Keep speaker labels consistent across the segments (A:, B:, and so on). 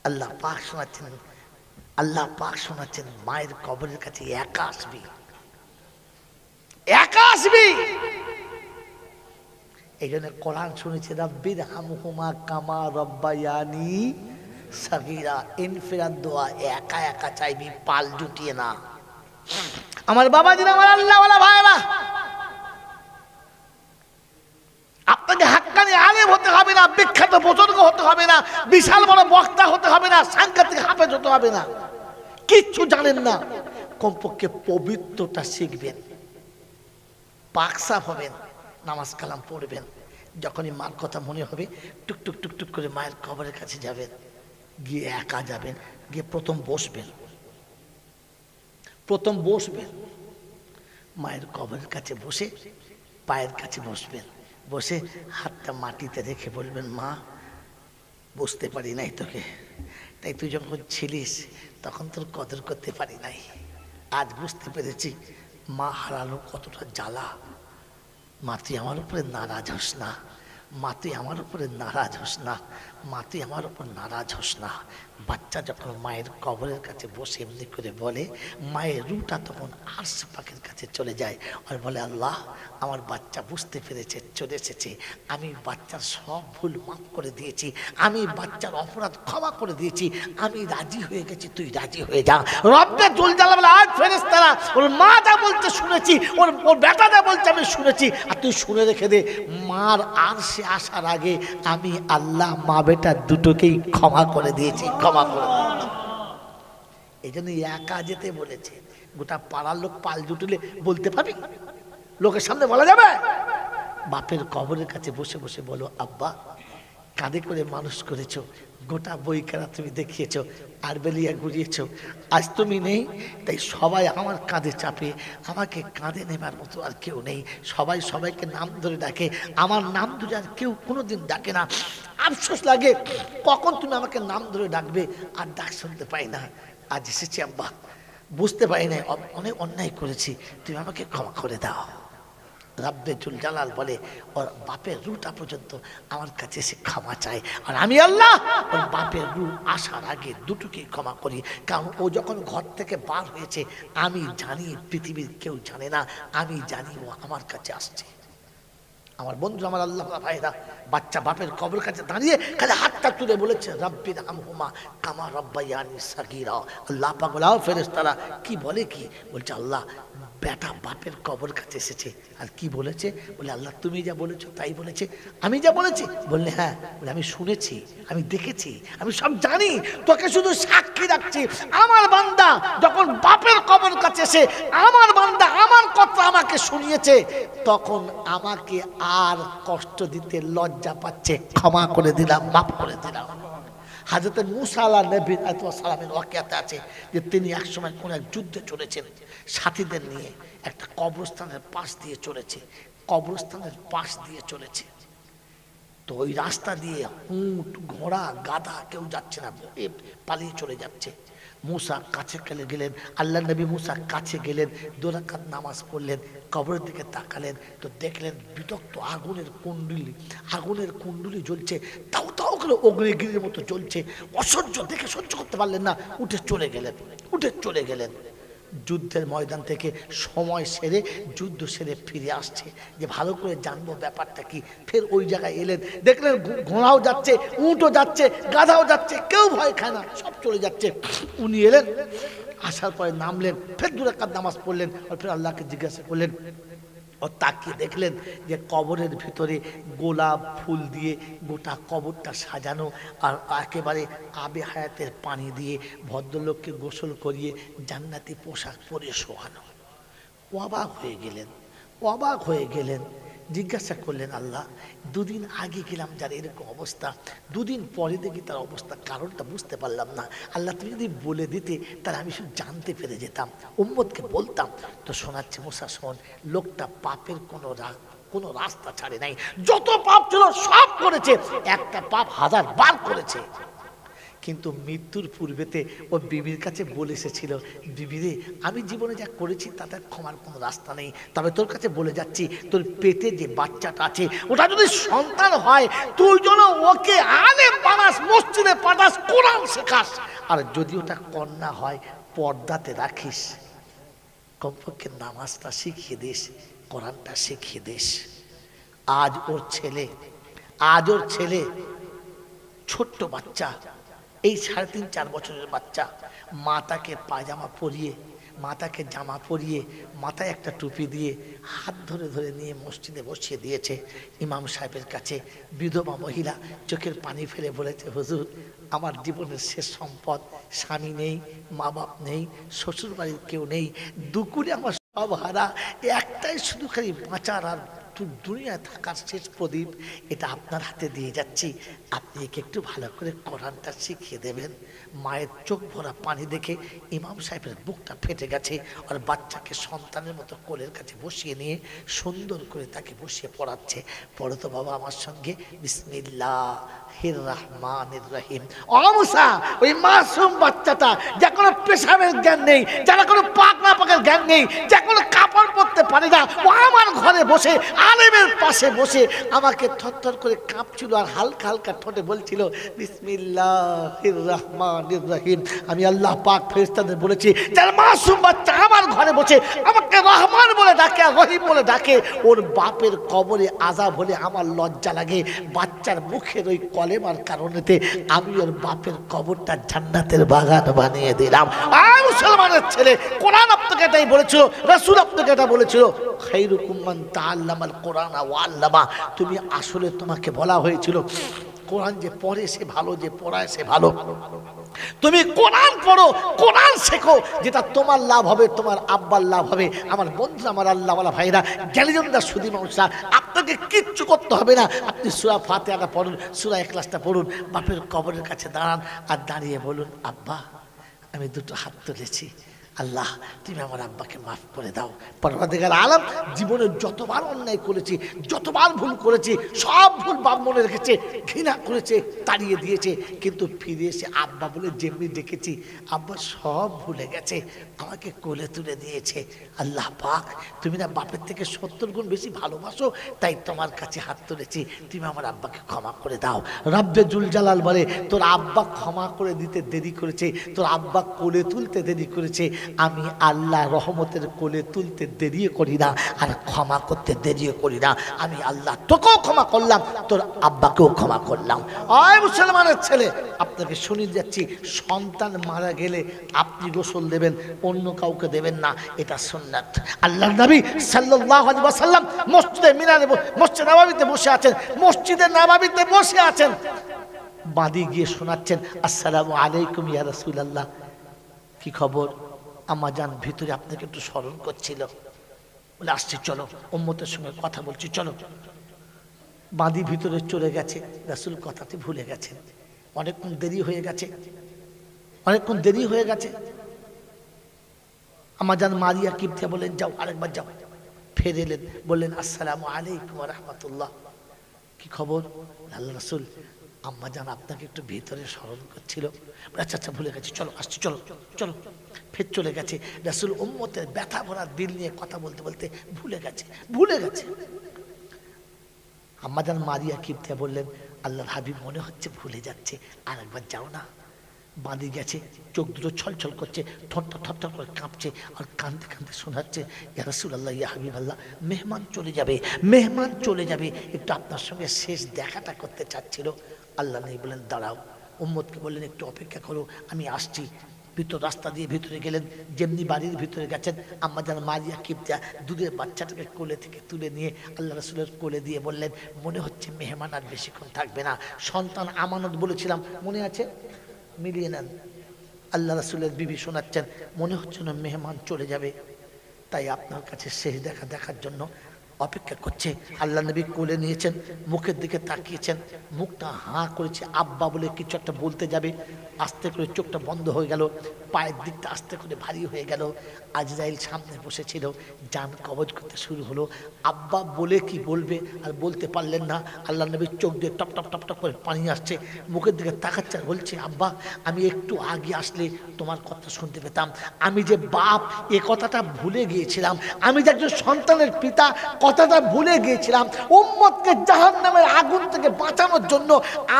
A: আল্লাহ পাক শোনাচ্ছেন, আল্লাহ পাক শোনাচ্ছেন মায়ের কবরের কাছে একা আসবি, একা আসবি। এই জন্য কোরআন শুনেছি রাব্বির হামহুমা কামা রব্বায়ানি সাগীরা। ইনফিরাদ দোয়া একা একা চাইবি, পাল জুটিয়ে না। আমার বাবাজিরা, আমার আল্লাহওয়ালা ভাইরা, আপনাকে হাক্কানি আলেম হতে হবে না, বিখ্যাত বুজুর্গ হতে হবে না, বিশাল বড় বক্তা হতে হবে না, সাংঘাতিক হাফেজ হতে হবে না, কিচ্ছু জানেন না। কমপক্ষে পবিত্রতা শিখবেন, পাক সাফ হবেন, নামাজ কালাম পড়বেন। যখনই মার কথা মনে হবে টুকটুক টুকটুক করে মায়ের কবরের কাছে যাবেন, গিয়ে একা যাবেন, গিয়ে প্রথম বসবেন, প্রথম বসবেন মায়ের কবরের কাছে, বসে পায়ের কাছে বসবেন, বসে হাতটা মাটিতে রেখে বলবেন মা বুঝতে পারি নাই তোকে, তাই তুই যখন ছিলিস তখন তোর কদর করতে পারি নাই, আজ বুঝতে পেরেছি মা হারানো কতটা জ্বালা। মা তুই আমার উপরে নারাজ হোস না, মা তুই আমার উপরে নারাজ হোস না, মা তুই আমার উপর নারাজ হোস না। বাচ্চা যখন মায়ের কবরের কাছে বসে এমনি করে বলে, মায়ের রুটা তখন আরশ পাকের কাছে চলে যায় আর বলে আল্লাহ আমার বাচ্চা বুঝতে পেরেছে, চলে এসেছে, আমি বাচ্চার সব ভুল মাফ করে দিয়েছি, আমি বাচ্চার অপরাধ ক্ষমা করে দিয়েছি, আমি রাজি হয়ে গেছি, তুই রাজি হয়ে যা। রব্বে জুল জালাল বলে আজ ফেরেশতারা ওর মা যা বলতে শুনেছি, ওর বেটা যা বলছে আমি শুনেছি, আর তুই শুনে রেখে দে, মার আরশে আসার আগে আমি আল্লাহ মা বেটা দুটোকেই ক্ষমা করে দিয়েছি, ক্ষমা করে। এই জন্য একা যেতে বলেছে। গোটা পাড়ার লোক পাল জুটলে বলতে পারবি? লোকের সামনে বলা যাবে? বাপের কবরের কাছে বসে বসে বলো আব্বা কাঁধে করে মানুষ করেছো, গোটা বইখানা তুমি দেখিয়েছো, আরবেলিয়া ঘুরিয়েছো, আজ তুমি নেই, তাই সবাই আমার কাঁধে চাপে, আমাকে কাঁধে নেবার মতো আর কেউ নেই, সবাই সবাইকে নাম ধরে ডাকে, আমার নাম ধরে আর কেউ কোনোদিন ডাকে না। আফসোস লাগে কখন তুমি আমাকে নাম ধরে ডাকবে, আর ডাক শুনতে পাই না। আজ এসেছি আব্বা, বুঝতে পারি না, অনেক অন্যায় করেছি, তুমি আমাকে ক্ষমা করে দাও। রাব্বে জুল জালাল বলে ওর বাপের রুটা পর্যন্ত আমার কাছে এসে ক্ষমা চায়, আর আমি আল্লাহ ওর বাপের রু আসার আগে দুটোকেই ক্ষমা করি। কারণ ও যখন ঘর থেকে বার হয়েছে আমি জানি, পৃথিবীর কেউ জানে না, আমি জানি ও আমার কাছে আসছে। আমার বন্ধু, আমার আল্লাহ ভাইরা, বাচ্চা বাপের কবর কাছে দাঁড়িয়ে খালি হাতটা তুলে বলেছে রাব্বির হামহুমা কামা রাব্বায়ানি সাগীরা। আল্লাহ পাক বলে ফেরেশতারা কি বলে, কি বলছে আল্লাহ বেটা বাপের কবর কাছে এসেছে, আর কি বলেছে? বলে আল্লাহ তুমি যা বলেছো তাই বলেছে। আমি যা বলেছি? বললে হ্যাঁ। বলে আমি শুনেছি, আমি দেখেছি, আমি সব জানি, তোকে শুধু সাক্ষী রাখছি। আমার বান্দা যখন বাপের কবর কাছে এসে আমার বান্দা আমার কথা আমাকে শুনিয়েছে, তখন আমাকে আর কষ্ট দিতে লজ্জা পাচ্ছে, ক্ষমা করে দিলাম, মাফ করে দিলাম। হাজরত মুসা আলাইহিস সালামের ওয়াকিয়াতে আছে যে তিনি একসময় কোন এক যুদ্ধে চলেছেন, সাথীদের নিয়ে একটা কবরস্থানের পাশ দিয়ে চলেছে, কবরস্থানের পাশ দিয়ে চলেছে। তো ওই রাস্তা দিয়ে উট ঘোড়া গাধা কেউ যাচ্ছে না, পালিয়ে চলে যাচ্ছে। মুসা কাছে গেলেন, আল্লাহ নবী মুসা কাছে গেলেন, 2 রাকাত নামাজ পড়লেন, কবরের দিকে তাকালেন, তো দেখলেন বিতক্ত আগুনের কুণ্ডুলি জ্বলছে, তাও তাও করে অগ্নিগিরির মতো জ্বলছে। অসহ্য দেখে সহ্য করতে পারলেন না, উঠে চলে গেলেন। যুদ্ধের ময়দান থেকে সময় সেরে যুদ্ধ সেরে ফিরে আসছে যে ভালো করে জানবো ব্যাপারটা কি। ফের ওই জায়গায় এলেন, দেখলেন ঘোড়াও যাচ্ছে, উঁটও যাচ্ছে, গাধাও যাচ্ছে, কেউ ভয় খায় না, সব চলে যাচ্ছে। উনি এলেন, আসার পরে নামলেন, ফের 2 রাকাত নামাজ পড়লেন, আর ফের আল্লাহকে জিজ্ঞাসা করলেন। ও তাকিয়ে দেখলেন যে কবরের ভিতরে গোলাপ ফুল দিয়ে গোটা কবরটা সাজানো, আর একেবারে আবে হায়াতের পানি দিয়ে ভদ্রলোককে গোসল করিয়ে জান্নাতি পোশাক পরে শোয়ানো। অবাক হয়ে গেলেন, জিজ্ঞাসা করলেন আল্লাহ 2 দিন আগে গেলাম যার এরকম অবস্থা, 2 দিন পরে দেখি তার অবস্থা, কারণটা বুঝতে পারলাম না। আল্লাহ তুমি যদি বলে দিতে তাহলে আমি শুধু জানতে পেরে যেতাম, উম্মতকে বলতাম। তো শোনাচ্ছে মুসা শোন, লোকটা পাপের কোনো রাস্তা ছাড়ে নাই, যত পাপ ছিল সব করেছে, একটা পাপ 1000 বার করেছে, কিন্তু মৃত্যুর পূর্বেতে ও বিবির কাছে বলে এসেছিল, বিবিরে আমি জীবনে যা করেছি তাতে ক্ষমার কোনো রাস্তা নেই, তবে তোর কাছে বলে যাচ্ছি তোর পেটে যে বাচ্চাটা আছে ওটা যদি সন্তান হয় তুই যেন ওকে আলেম বানাস, মসজিদে পাঠাস, কোরআন শেখাস, আর যদি ওটা কন্যা হয় পর্দাতে রাখিস, কমপক্ষে নামাজটা শিখিয়ে দিস, কোরআনটা শিখিয়ে দিস। আজ ওর ছেলে ছোট্ট বাচ্চা, এই 3.5-4 বছরের বাচ্চা, মা তাকে পায়জামা পরিয়ে, মা তাকে জামা পরিয়ে, মাথায় একটা টুপি দিয়ে হাত ধরে ধরে নিয়ে মসজিদে বসিয়ে দিয়েছে ইমাম সাহেবের কাছে। বিধবা মহিলা চোখের পানি ফেলে বলেছে, হুজুর আমার জীবনের শেষ সম্পদ, স্বামী নেই, মা বাপ নেই, শ্বশুর বাড়ির কেউ নেই, দুকুরে আমার সব হারা, একটাই শুধু খালি বাঁচার আর দুনিয়ায় থাকার শেষ প্রদীপ, এটা আপনার হাতে দিয়ে যাচ্ছি, আপনি একে একটু ভালো করে কোরআনটা শিখিয়ে দেবেন। মায়ের চোখ ভরা পানি দেখে ইমাম সাহেবের বুকটা ফেটে গেছে, আর বাচ্চাকে সন্তানের মতো কোলের কাছে বসিয়ে নিয়ে সুন্দর করে তাকে বসিয়ে পড়াচ্ছে। পড়ো তো বাবা আমার সঙ্গে, বিসমিল্লাহির রহমানির রহিম। ও মুসা, ওই মাসুম বাচ্চাটা যা কোনো পেশাবের জ্ঞান নেই, যারা কোনো পাক না পাকের জ্ঞান নেই, যা কোনো কাপড় পরতে পারে না, ও আমার ঘরে বসে আলেমের পাশে বসে আমাকে থরথর করে কাঁপছিল আর হালকা হালকা ঠোঁটে বলছিল বিসমিল্লাহির রহমানির রহিম। আমি আল্লাহ পাক ফেরেশতাদের বলেছি যার মাসুম বাচ্চা আমার ঘরে বসে আমাকে রহমান বলে ডাকে আর রহিম বলে ডাকে, ওর বাপের কবরে আযাব হলে আমার লজ্জা লাগে। বাচ্চার মুখের ওই কলেমার কারণেতে আমি ওর বাপের কবরটা জান্নাতের বাগান বানিয়ে দিলাম। আর মুসলমানের ছেলে, কোরআন আপনাকে এটাই বলেছিল, রাসূল আপনাকে এটা বলেছিল, খায়রুকুম মান তাআল্লামাল কোরআন ওয়া আল্লামা। তুমি আসলে তোমাকে বলা হয়েছিল কোরআন যে পড়ে সে ভালো, যে পড়ায় সে ভালো। তুমি কোরআন পড়ো, কোরআন শেখো, যেটা তোমার লাভ হবে, তোমার আব্বার লাভ হবে। আমার বন্ধু, আমার আল্লাহওয়ালা ভাইরা, জ্ঞানীজনরা, সুধী মানুষরা, আপনাকে কিচ্ছু করতে হবে না। আপনি সূরা ফাতিহাটা পড়ুন, সূরা ইখলাসটা পড়ুন, বাপের কবরের কাছে দাঁড়ান আর দাঁড়িয়ে বলুন, আব্বা আমি দুটো হাত তুলেছি, আল্লাহ তুমি আমার আব্বাকে মাফ করে দাও। পরওয়ারদিগার আলম, জীবনে যতবার অন্যায় করেছি, যতবার ভুল করেছি, সব ভুল বাপ মনে রেখেছে, ঘৃণা করেছে, তাড়িয়ে দিয়েছে, কিন্তু ফিরে এসে আব্বা বলে যেমনি ডেকেছি আব্বা সব ভুলে গেছে, আমাকে কোলে তুলে দিয়েছে। আল্লাহ পাক তুমি না বাপের থেকে 70 গুণ বেশি ভালোবাসো, তাই তোমার কাছে হাত তুলেছি, তুমি আমার আব্বাকে ক্ষমা করে দাও। রব্বে জুল জালাল বলে তোর আব্বা ক্ষমা করে দিতে দেরি করেছে, তোর আব্বা কোলে তুলতে দেরি করেছে, আমি আল্লাহ রহমতের কোলে তুলতে দেরিও করি না আর ক্ষমা করতে দেরিও করি না। আমি আল্লাহ তোকেও ক্ষমা করলাম, তোর আব্বাকেও ক্ষমা করলাম। আয় মুসলমানের ছেলে, আপনাকে শুনিয়ে যাচ্ছি, সন্তান মারা গেলে আপনি গোসল দেবেন, অন্য কাউকে দেবেন না, এটা সুন্নাত। আল্লাহর নবী সাল্লাল্লাহু আলাইহি ওয়াসাল্লাম মসজিদে মিনারে, মসজিদে নববীতে বসে আছেন, মসজিদে নববীতে বসে আছেন, বাদি গিয়ে শোনাচ্ছেন, আসসালামু আলাইকুম ইয়া রাসূলুল্লাহ। কি খবর? আম্মা জান ভিতরে আপনাকে একটু স্মরণ করছিল, বলে আসছি চলো, উম্মতের সঙ্গে কথা বলছি চলো। বাদি ভিতরে চলে গেছে, রাসূল কথাটি ভুলে গেছেন, অনেকক্ষণ দেরি হয়ে গেছে, অনেকক্ষণ দেরি হয়ে গেছে। আম্মা জান মারিয়া কিবতিয়া বললেন যাও, আরেকবার যাও। ফের এলেন, বললেন আসসালামু আলাইকুম ওয়া রাহমাতুল্লাহ। কি খবর? আল্লাহ রাসূল আম্মা জান আপনাকে একটু ভিতরে স্মরণ করছিল। আচ্ছা আচ্ছা ভুলে গেছি, চলো আসছি, চলো চলো। ফের চলে গেছে। রাসূল উম্মতের ব্যথা ভরা দিল নিয়ে কথা বলতে বলতে ভুলে গেছে। আম্মা জান মারিয়া কিবতিয়া বললেন, আল্লাহর হাবিব মনে হচ্ছে ভুলে যাচ্ছে, আর একবার যাও না। বাঁধি গেছে, চোখ দুটো ছলছল করছে, ঠোঁটটা থরথর করে কাঁপছে, আর কাঁদতে কাঁদতে শোনাচ্ছে, ইয়া রাসূলুল্লাহ, ইয়া হাবিবাল্লাহ, মেহমান চলে যাবে, মেহমান চলে যাবে, একটু আপনার সঙ্গে শেষ দেখাটা করতে চাচ্ছিল। আল্লাহ নেই বলেন দাঁড়াও। উম্মতকে বললেন একটু অপেক্ষা করো, আমি আসছি। ভিতর রাস্তা দিয়ে ভিতরে গেলেন, যেমনি বাড়ির ভিতরে গেছেন, আম্মা জান মারিয়া কিবতিয়া দুধের বাচ্চাটাকে কোলে থেকে তুলে নিয়ে আল্লাহ রাসূলের কোলে দিয়ে বললেন, মনে হচ্ছে মেহমান আর বেশিক্ষণ থাকবে না, সন্তান আমানত বলেছিলাম মনে আছে, মিলিয়ে নেন। আল্লাহ রাসূলের বিবি শোনাচ্ছেন, মনে হচ্ছে না মেহমান চলে যাবে, তাই আপনার কাছে শেষ দেখার জন্য অপেক্ষা করছে। আল্লাহ নবী কোলে নিয়েছেন, মুখের দিকে তাকিয়েছেন, মুখটা হাঁ করেছে, আব্বা বলে কিছু একটা বলতে যাবে, আস্তে করে চোখটা বন্ধ হয়ে গেল, পায়ের দিকটা আস্তে করে ভারী হয়ে গেল। আজরাইল সামনে বসেছিল, জান কবজ করতে শুরু হলো। আব্বা বলে কি বলবে আর বলতে পারলেন না। আল্লাহ নবীর চোখ দিয়ে টপ টপ টপ টপ করে পানি আসছে, মুখের দিকে তাকাচ্ছে আর বলছে, আব্বা আমি একটু আগে আসলে তোমার কথা শুনতে পেতাম। আমি যে বাপ এ কথাটা ভুলে গিয়েছিলাম, আমি যে একজন সন্তানের পিতা কথাটা ভুলে গিয়েছিলাম। উম্মতকে জাহান্নামের আগুন থেকে বাঁচানোর জন্য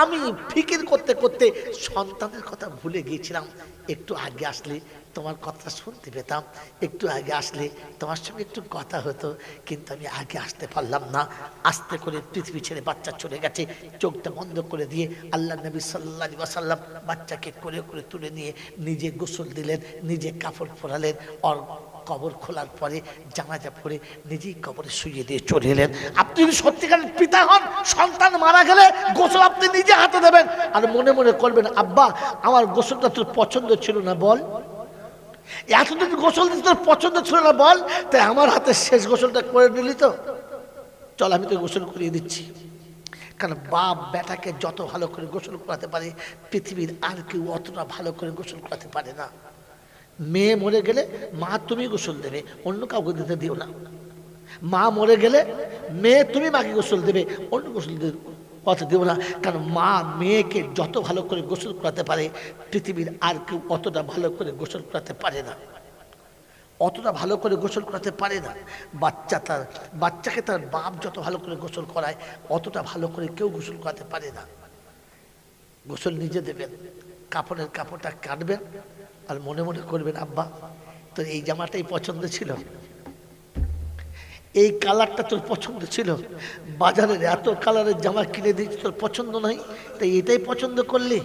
A: আমি ফিকির করতে করতে সন্তানের কথা ভুলে গিয়েছিলাম। একটু আগে আসলে তোমার কথা শুনতে পেতাম, একটু আগে আসলে তোমার সঙ্গে একটু কথা হতো, কিন্তু আমি আগে আসতে পারলাম না। আস্তে করে পৃথিবী ছেড়ে বাচ্চা চলে গেছে। চোখটা বন্ধ করে দিয়ে আল্লাহ নবী সাল্লাল্লাহু আলাইহি ওয়াসাল্লাম বাচ্চাকে কোলে করে তুলে নিয়ে নিজে গোসল দিলেন, নিজে কাপড় পরালেন। আর কবর খোলার পরে জানাজা পড়ে নিজেই কবরে শুইয়ে দিয়ে চলে এলেন। আপনি যদি সত্যিকারের পিতা হন, সন্তান মারা গেলে গোসল আপনি নিজে হাতে দেবেন, আর মনে মনে করবেন, আব্বা আমার গোসলটা তোর পছন্দ ছিল না বল, এতদিন গোসল দিতে তোর পছন্দ ছিল না বল, তাই আমার হাতে শেষ গোসলটা করে নিলি তো, চল আমি তো গোসল করিয়ে দিচ্ছি। কারণ বাপ বেটাকে যত ভালো করে গোসল করাতে পারে, পৃথিবীর আর কেউ অতটা ভালো করে গোসল করাতে পারে না। মেয়ে মরে গেলে মা তুমি গোসল দেবে, অন্য কাউকে দিতে দিও না। মা মরে গেলে মেয়ে তুমি মাকে গোসল দেবে, অন্য গোসল কথা দিও না। কারণ মা মেয়েকে যত ভালো করে গোসল করাতে পারে, পৃথিবীর আর কেউ অতটা ভালো করে গোসল করাতে পারে না, অতটা ভালো করে গোসল করাতে পারে না। বাচ্চাকে তার বাপ যত ভালো করে গোসল করায়, অতটা ভালো করে কেউ গোসল করাতে পারে না। গোসল নিজে দেবেন, কাপড়ের কাপড়টা কাটবেন, আর মনে মনে করবেন, আব্বা তোর এই জামাটাই পছন্দ ছিল, এই কালারটা তোর পছন্দ ছিল, বাজারের এত কালারের জামা কিনে দিচ্ছি তোর পছন্দ নাই, তাই এটাই পছন্দ করলি,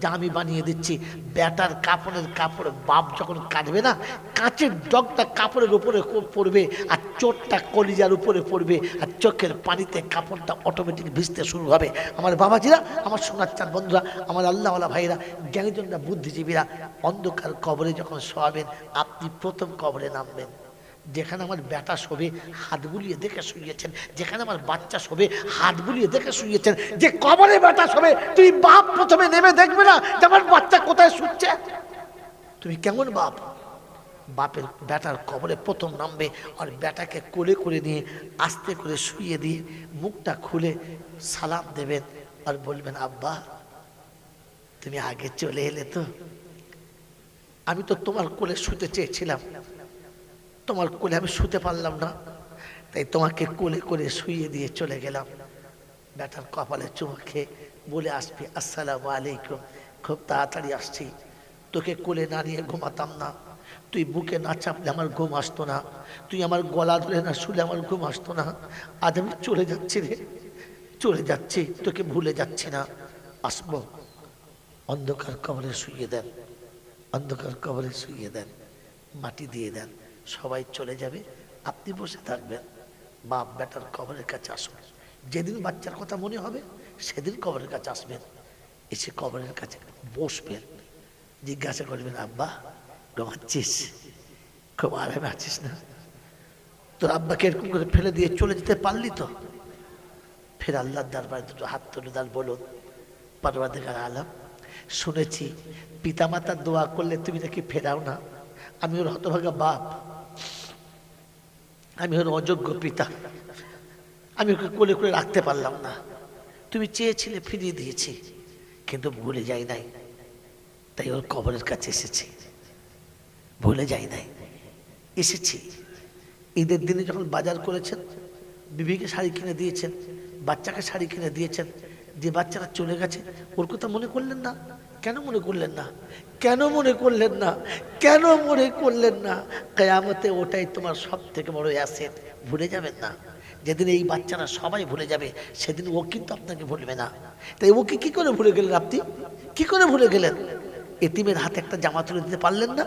A: যা আমি বানিয়ে দিচ্ছি। বেটার কাপড়ের কাপড় বাপ যখন কাটবে না, কাঁচের ডগটা কাপড়ের উপরে পড়বে, আর চোটটা কলিজার উপরে পড়বে, আর চোখের পানিতে কাপড়টা অটোমেটিক ভিজতে শুরু হবে। আমার বাবাজিরা, আমার সোনার চাঁদ বন্ধুরা, আমার আল্লাহওয়ালা ভাইরা, জ্ঞানীজনরা, বুদ্ধিজীবীরা, অন্ধকার কবরে যখন শোয়াবেন, আপনি প্রথম কবরে নামবেন। যেখানে আমার বেটা শোবে হাত বুলিয়ে দেখে শুয়েছেন, যেখানে আমার বাচ্চা শোবে হাত বুলিয়ে দেখে শুয়েছেন। যে কবরে বেটা শোবে, তুই বাপ প্রথমে নেমে দেখবে না যে আমার বাচ্চা কোথায় শুচ্ছে? তুমি কেমন বাপ? বাপের বেটার কবরে প্রথম নামবে, আর বেটাকে কোলে করে নিয়ে আস্তে করে শুইয়ে দিয়ে মুখটা খুলে সালাম দেবেন, আর বলবেন, আব্বা তুমি আগে চলে এলে তো, আমি তো তোমার কোলে শুতে চেয়েছিলাম, তোমার কোলে আমি শুতে পারলাম না, তাই তোমাকে কোলে করে শুইয়ে দিয়ে চলে গেলাম। বেটার কপালে চুমু খেয়ে বলে আসবি, আসসালামু আলাইকুম, খুব তাড়াতাড়ি আসছি, তোকে কোলে না নিয়ে ঘুমাতাম না, তুই বুকে না চাপলে আমার ঘুম আসতো না, তুই আমার গলা ধরে না শুলে আমার ঘুম আসতো না। আজ আমি চলে যাচ্ছি রে, চলে যাচ্ছি, তোকে ভুলে যাচ্ছি না, আসবো। অন্ধকার কবরে শুইয়ে দেন, অন্ধকার কবরে শুইয়ে দেন, মাটি দিয়ে দেন, সবাই চলে যাবে, আপনি বসে থাকবেন। বাপ বেটার কবরের কাছে আসুন, যেদিন বাচ্চার কথা মনে হবে সেদিন কবরের কাছে আসবেন, এসে কবরের কাছে বসবেন, জিজ্ঞাসা করবেন, আব্বা ঘুমাচ্ছিস, খুব আরামে আছিস না? তোর আব্বাকে এরকম করে ফেলে দিয়ে চলে যেতে পারলি তো? ফের আল্লাহর দরবারে দুটো হাত তুলে দাঁড়, বলুন, পরওয়ারদিগার আলম, শুনেছি পিতামাতার দোয়া করলে তুমি নাকি ফেরাও না, আমি ওর হতভাগা বাপ, আমি ওর অযোগ্য পিতা, আমি ওকে কোলে করে রাখতে পারলাম না, তুমি চেয়েছিলে ফিরিয়ে দিয়েছি, কিন্তু ভুলে যাই নাই, তাই ওর কবরের কাছে এসেছি, ভুলে যাই নাই, এসেছি। ঈদের দিনে যখন বাজার করেছেন, বিবিকে শাড়ি কিনে দিয়েছেন, বাচ্চাকে শাড়ি কিনে দিয়েছেন, যে বাচ্চারা চলে গেছে ওর কথা মনে করলেন না? কেন মনে করলেন না? কেন মনে করলেন না? কেন মনে করলেন না? কিয়ামতে ওটাই তোমার সব থেকে বড় অ্যাসেট, ভুলে যাবেন না। যেদিন এই বাচ্চারা সবাই ভুলে যাবে, সেদিন ও কিন্তু আপনাকে ভুলবে না। তাই ওকে কি করে ভুলে গেলেন আপনি? কি করে ভুলে গেলেন? এতিমের হাতে একটা জামা তুলে দিতে পারলেন না?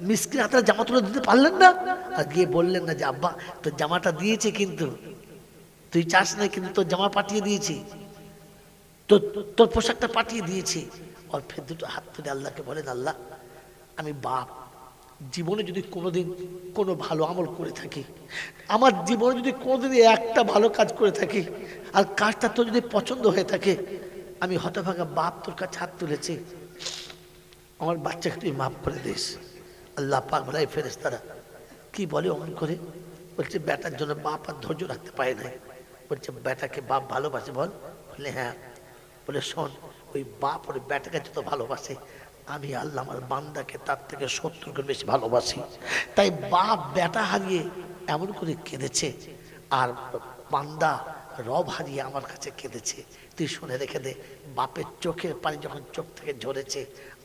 A: মিসকিন হাতে জামা তুলে দিতে পারলেন না? আর গিয়ে বললেন না যে, আব্বা তোর জামাটা দিয়েছে, কিন্তু তুই চাস না, কিন্তু তোর জামা পাঠিয়ে দিয়েছি, তোর পোশাকটা পাঠিয়ে দিয়েছি। আর ফের দুটো হাত তুলে আল্লাহকে বলেন, আল্লাহ আমি বাপ, জীবনে যদি কোনোদিন কোনো ভালো আমল করে থাকি, আমার জীবনে যদি কোনোদিন একটা ভালো কাজ করে থাকি, আর কাজটা তো যদি পছন্দ হয়ে থাকে, আমি হতভাগা বাপ তোর কাছে হাত তুলেছি, আমার বাচ্চাকে তুই মাফ করে দিস। আল্লাহ পাক বলে ফেরেশতারা কি বলে অমন করে? বলছে বেটার জন্য বাপ আর ধৈর্য রাখতে পারে নাই। বলছে বেটাকে বাপ ভালোবাসে বল? বলে হ্যাঁ। বলে শোন, ওই বাপ ওর বেটাকে যত ভালোবাসে, আমি আল্লাহ আমার বান্দাকে তার থেকে 70 গুণ বেশি ভালোবাসি। তাই বাপ বেটা হারিয়ে এমন করে কেঁদেছে, আর বান্দা রব হারিয়ে আমার কাছে কেঁদেছে। তুই শুনে রেখে দে, বাপের চোখের পানি যখন চোখ থেকে ঝরেছে,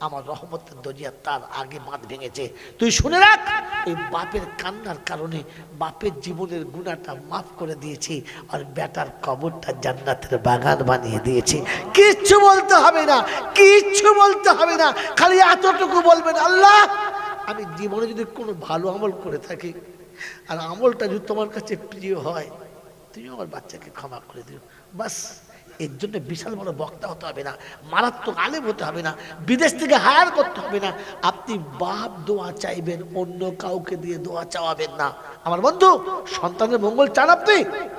A: আমার রহমতের দরিয়া তার আগে বাঁধ ভেঙেছে। তুই শুনে রাখ, এই বাপের কান্নার কারণে বাপের জীবনের গুনাহটা মাফ করে দিয়েছি, আর বেটার কবরটা জান্নাতের বাগান বানিয়ে দিয়েছি। কিচ্ছু বলতে হবে না, কিচ্ছু বলতে হবে না, খালি এতটুকু বলবেন, আল্লাহ আমি জীবনে যদি কোনো ভালো আমল করে থাকি, আর আমলটা যদি তোমার কাছে প্রিয় হয়, তুমি আমার বাচ্চাকে ক্ষমা করে দিও। বাস, এর জন্য বিশাল বড় বক্তা হতে হবে না, মারাত্মক আলেম হতে হবে না, বিদেশ থেকে হায়ার করতে হবে না। আপনি বাপ দোয়া চাইবেন, অন্য কাউকে দিয়ে দোয়া চাওয়াবেন না। আমার বন্ধু, সন্তানের মঙ্গল চান আপনি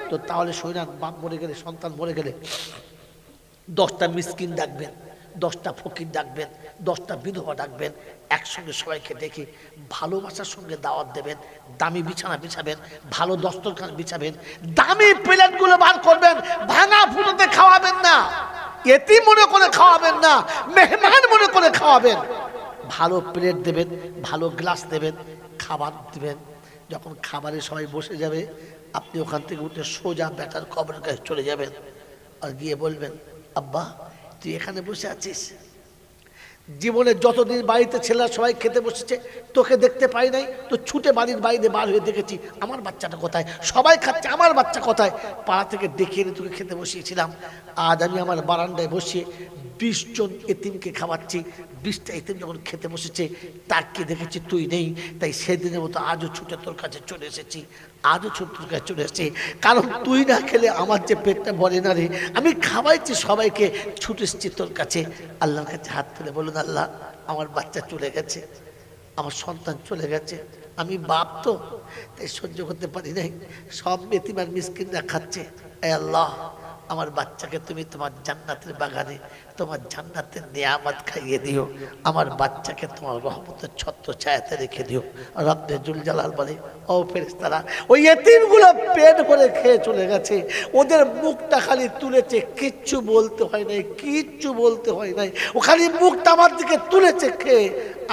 A: তো তাহলে শোনান, বাপ মরে গেলে, সন্তান মরে গেলে 10টা মিসকিন ডাকবেন, 10টা ফকির ডাকবেন, 10টা বিধবা ডাকবেন, একসঙ্গে সবাইকে ডেকে ভালোবাসার সঙ্গে দাওয়াত দেবেন, দামি বিছানা বিছাবেন, ভালো দস্তরখান বিছাবেন, দামি প্লেটগুলো বার করবেন, ভাঙা ফুটোতে খাওয়াবেন না, এতিম মনে করে খাওয়াবেন না, মেহমান মনে করে খাওয়াবেন। ভালো প্লেট দেবেন, ভালো গ্লাস দেবেন, খাবার দেবেন। যখন খাবারে সবাই বসে যাবে, আপনি ওখান থেকে উঠে সোজা বেটার কবরের কাছে চলে যাবেন, আর গিয়ে বলবেন, আব্বা তুই এখানে বসে আছিস, জীবনে যতদিন বাড়িতে ছেলেরা সবাই খেতে বসেছে তোকে দেখতে পাই নাই, তো ছুটে বাড়ির বাইরে বার হয়ে দেখেছি আমার বাচ্চাটা কোথায়, সবাই খাচ্ছে, আমার বাচ্চা কোথায়? পাড়া থেকে ডেকে এনে তোকে খেতে বসিয়েছিলাম, আজ আমি আমার বারান্দায় বসিয়ে 20 জন এতিমকে খাওয়াচ্ছি। 20টা এতিম যখন খেতে বসেছে তাকে দেখেছি তুই নেই, তাই সেদিনের মতো আজও ছুটে তোর কাছে চলে এসেছি, আজও ছুটে তোর কাছে চলে এসেছি, কারণ তুই না খেলে আমার যে পেটটা ভরে না রে, আমি খাওয়াইছি সবাইকে, ছুটে এসেছি তোর কাছে। আল্লাহর কাছে হাত তুলে বলুন, আল্লাহ আমার বাচ্চা চলে গেছে, আমার সন্তান চলে গেছে, আমি বাপ তো তাই সহ্য করতে পারি নাই, সব এতিম আর মিসকিনরা খাচ্ছে, এই আল্লাহ আমার বাচ্চাকে তুমি তোমার জান্নাতের বাগানে তোমার জান্নাতের নিয়ামত খাইয়ে দিও, আমার বাচ্চাকে তোমার রহমতের ছত্র ছায়াতে রেখে দিও। রব্বে জুল জালাল বলে, ও ফেরেশতারা, ওই এতিমগুলো পেট ভরে খেয়ে চলে গেছে, ওদের মুখটা খালি তুলেছে, কিচ্ছু বলতে হয় নাই, কিচ্ছু বলতে হয় নাই, ও খালি মুখটা আমার দিকে তুলেছে খেয়ে,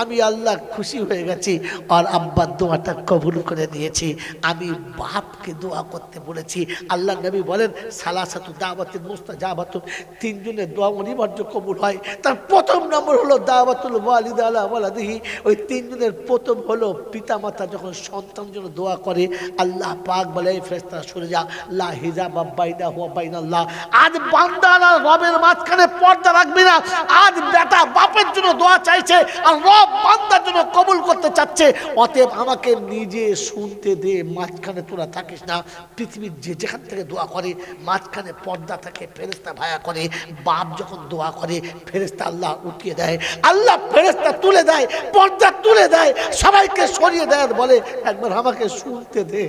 A: আমি আল্লাহ খুশি হয়ে গেছি, আর আব্বার দোয়াটা কবুল করে নিয়েছি। আমি বাপকে দোয়া করতে বলেছি। আল্লাহ নবী বলেন, সালাসাতু দাওয়াতুল মুস্তাজাবাতুন, 3 জনের দোয়া অনিবার্য কবুল হয়। তার প্রথম নম্বর হলো দাওয়াতুল ওয়ালিদ আলা ওয়ালাদিহি। ওই 3 জনের প্রথম হলো পিতামাতা যখন সন্তানের জন্য দোয়া করে, আল্লাহ পাক বলে, এই ফেরেশতারা সরে যা, লা হিজাবা বাইনাহু ওয়া বাইনাল্লাহ। আজ বান্দা আর রবের মাঝখানে পর্দা রাখবি না। আজ বেটা বাপের জন্য দোয়া চাইছে, আর রব বান্দার জন্য কবুল করতে চাচ্ছে। অতএব আমাকে নিজে শুনতে দে, মাঝখানে তোরা থাকিস না। পৃথিবীর যে যেখান থেকে দোয়া করে মাঝখানে পর্দা থাকে, ফেরেশতা ভায়া করে। বাপ যখন দোয়া করে ফেরেশতা আল্লাহ উঠিয়ে দেয়, আল্লাহ ফেরেশতা তুলে দেয়, পর্দা তুলে দেয়, সবাইকে সরিয়ে দেয়, আর বলে একবার আমাকে শুনতে দে,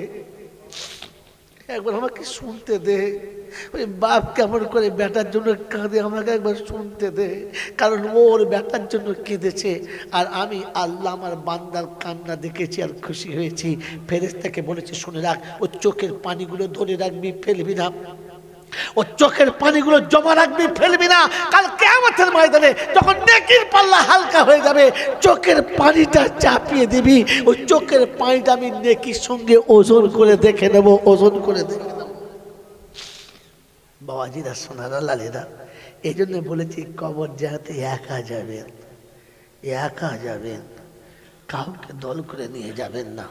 A: একবার আমাকে শুনতে দে। ওই বাপ কেমন করে বেটার জন্য কাঁদে, আমাকে একবার শুনতে দে, কারণ ওর বেটার জন্য কেঁদেছে, আর আমি আল্লাহ আমার বান্দার কান্না দেখেছি আর খুশি হয়েছি। ফেরেশতাকে বলেছে, শুনে রাখ, ও চোখের পানিগুলো ধরে রাখবি, ফেলবি না, ও চোখের পানিগুলো জমা রাখবি, ফেলবি না। কাল কিয়ামতের ময়দানে যখন নেকির পাল্লা হালকা হয়ে যাবে, চোখের পানিটা চাপিয়ে দিবি, ওই চোখের পানিটা আমি নেকির সঙ্গে ওজন করে দেখে নেব, ওজন করে দেখে নেব। বাবাজিরা, সোনারা, লালেরা, এই জন্য বলেছি কবর যাতে একা যাবেন, একা যাবেন, কাউকে দল করে নিয়ে যাবেন না।